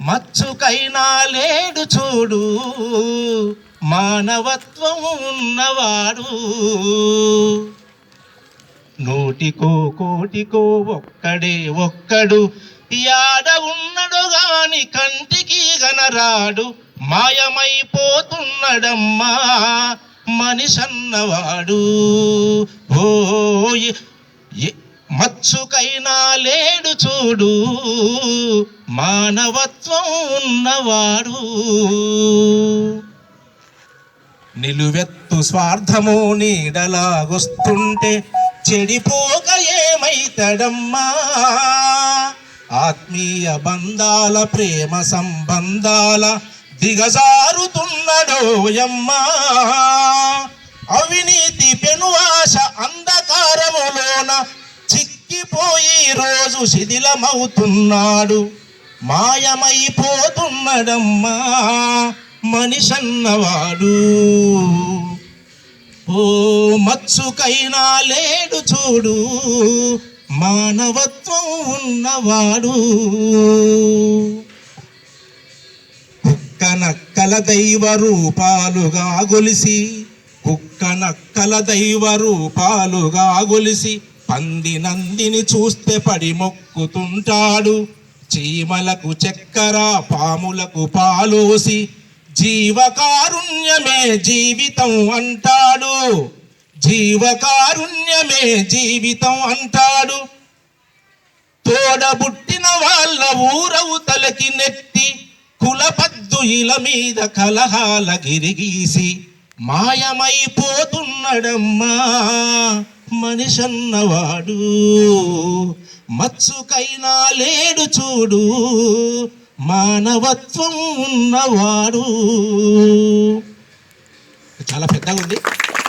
మచ్చుకైనా లేడు చూడు మానవత్వం ఉన్నవాడు. నూటికో కోటికో ఒక్కడు యాడ ఉన్నడు గాని కంటికి గనరాడు. మాయమైపోతున్నడమ్మా మనిషన్నవాడు. ఓ మచ్చుకైనా లేడు చూడు మానవత్వం ఉన్నవాడు. నిలువెత్తు స్వార్థము నీడలాగొస్తుంటే చెడిపోక ఏమైతడమ్మా. ఆత్మీయ బంధాల ప్రేమ సంబంధాల దిగజారుతున్నడోయమ్మా. అవినీతి పెనువాశ అంధకారములోన చిక్కిపోయి రోజు శిథిలమవుతున్నాడు. మాయమైపోతున్నడమ్మా మనిషన్నవాడు. ఓ మచ్చుకైనా లేడు చూడు మానవత్వం ఉన్నవాడు. కుక్కనక్కల దైవ రూపాలుగా గొలిసి కుక్కనక్కల దైవ రూపాలుగా గొలిసి పంది నందిని చూస్తే పడి మొక్కుతుంటాడు. చీమలకు చక్కెర పాములకు పాలోసి జీవకారుణ్యమే జీవితం అంటాడు. జీవకారుణ్యమే జీవితం అంటాడు. తోడబుట్టిన వాళ్ళ ఊరవుతలకి నెట్టి కులపద్దు ఇల మీద కలహాల గిరిగీసి మాయమైపోతున్నడమ్మా మనిషన్నవాడు. మచ్చుకైనా లేడు చూడు మానవత్వం ఉన్నవాడు. చాలా పెద్దగా ఉంది.